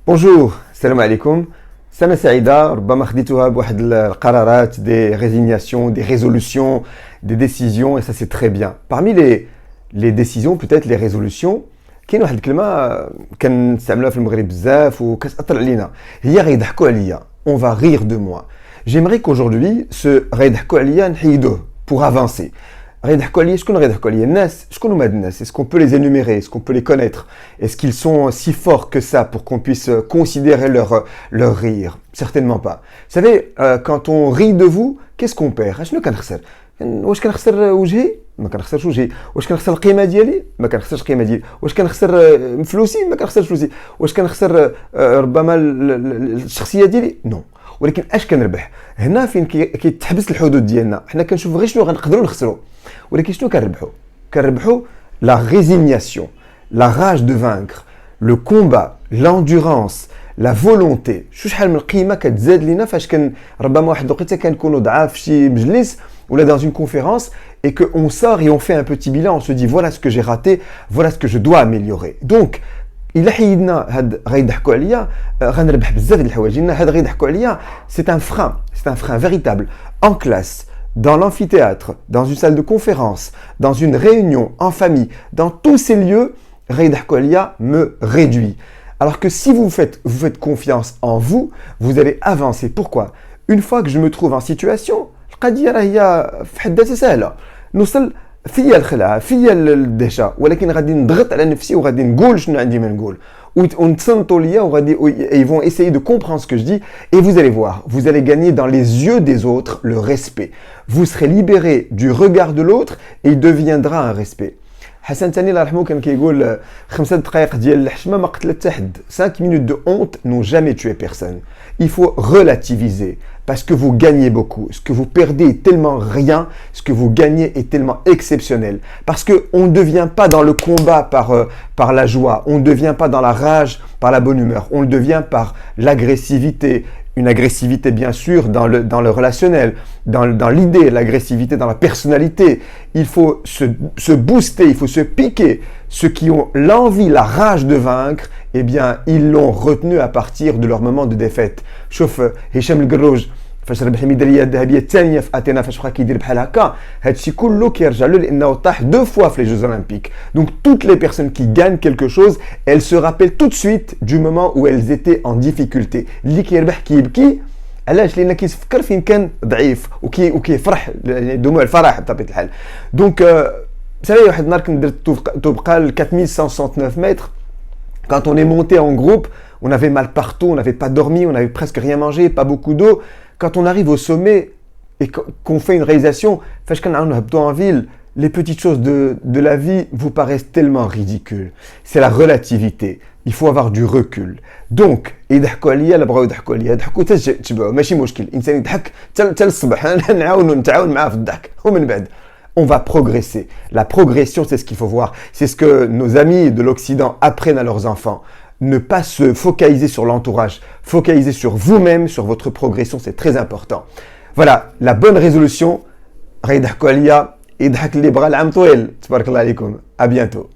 Bonjour, salam alaikum. Sana Saïda, ربما خديتوها بواحد القرارات, des résignations, des résolutions, des décisions, et ça c'est très bien. Parmi les décisions, peut-être les résolutions, كاين واحد الكلمة كنستعملوها في المغرب بزاف وكتأثر علينا, هي غيضحكوا عليا. On va rire de moi. J'aimerais qu'aujourd'hui, ce غيضحكوا عليا نحيدوه pour avancer. غيضحكوا عليا, شكون غيضحكوا عليا؟ الناس, شكون هما هاد الناس? Est-ce qu'on peut les énumérer? Est-ce qu'on peut les connaître? Est-ce qu'ils sont si forts que ça pour qu'on puisse considérer leur rire? Certainement pas. Vous savez, quand on rit de vous, qu'est-ce qu'on perd? شنو كنخسر؟ واش كنخسر وجهي؟ ما كنخسرش وجهي. واش كنخسر القيمة ديالي؟ ما كنخسرش القيمة ديالي. واش كنخسر فلوسي؟ ما كنخسرش فلوسي. واش كنخسر ربما الشخصية ديالي؟ نو. ولكن اش كنربح؟ هنا فين كيتحبس الحدود ديالنا. حنا كنشوفوا غير شنو غنقدروا نخسروا. ولكن شنو كنربحوا la résignation, la rage de vaincre, le combat, l'endurance, la volonté. شحال من قيمه كتزاد لينا فاش ربما واحد الوقيته كنكونوا ضعاف في شي مجلس ou là dans une conférence et que on sort et on fait un petit bilan, on se dit voilà ce que j'ai raté, voilà ce que je dois améliorer. Donc إلا حيدنا هاد غيضحكوا عليا غنربح بزاف د الحوايج. لأن هاد غيضحكوا عليا c'est un frein véritable en classe, dans l'amphithéâtre, dans une salle de conférence, dans une réunion, en famille, dans tous ces lieux, غيضحكوا عليا me réduit. Alors que si vous faites confiance en vous, vous allez avancer. Pourquoi? Une fois que je me trouve en situation, القضية راه هي في حد ذاتها سهلة. نوصل فيا الخلعة, فيا الدهشة, ولكن غادي نضغط على نفسي وغادي نقول شنو عندي ما نقول. ونتصنتوا ليا وغادي ils vont essayer de comprendre ce que je dis et vous allez voir, vous allez gagner dans les yeux des autres le respect. Vous serez libéré du regard de l'autre et il deviendra un respect. حسن تاني الله يرحمه كان كيقول 5 دقائق ديال الحشمه ما قتلت حتى حد. 5 minutes de honte n'ont jamais tué personne. Il faut relativiser parce que vous gagnez beaucoup. Ce que vous perdez est tellement rien, ce que vous gagnez est tellement exceptionnel. Parce que on ne devient pas dans le combat par la joie, on ne devient pas dans la rage par la bonne humeur, on le devient par l'agressivité. Une agressivité bien sûr dans le relationnel, dans l'idée, l'agressivité dans la personnalité. Il faut se booster, il faut se piquer. Ceux qui ont l'envie, la rage de vaincre, eh bien, ils l'ont retenu à partir de leur moment de défaite. شوف هشام القروج فاش ربح الميداليه الذهبيه الثانيه في اثينا فاش بقى كيدير بحال هكا, هادشي كله كيرجع له لانه طاح 2 fois في les Jeux Olympiques. Donc toutes les personnes qui gagnent quelque chose, elles se rappellent tout de suite du moment où elles étaient en difficulté. اللي كيربح كيبكي علاش؟ لان كيفكر فين كان ضعيف وكيفرح دموع الفرح بطبيعه الحال. Donc vous savez, واحد النهار كنت درت توبقال 4169 mètres. Quand on est monté en groupe, on avait mal partout, on n'avait pas dormi, on n'avait presque rien mangé, pas beaucoup d'eau. Quand on arrive au sommet et qu'on fait une réalisation, en ville, les petites choses de la vie vous paraissent tellement ridicules. C'est la relativité. Il faut avoir du recul. Donc, يضحكوا عليا لا بغاو يضحكوا عليا, يضحكوا تتبعوا ماشي مشكل. الانسان يضحك حتى الصبح, نتعاون معاه في الضحك. ومن بعد on va progresser. La progression, c'est ce qu'il faut voir. C'est ce que nos amis de l'Occident apprennent à leurs enfants. Ne pas se focaliser sur l'entourage. Focaliser sur vous-même, sur votre progression, c'est très important. Voilà, la bonne résolution. غيضحكوا عليا يضحك اللي بغى العام طويل. تبارك الله عليكم. À bientôt.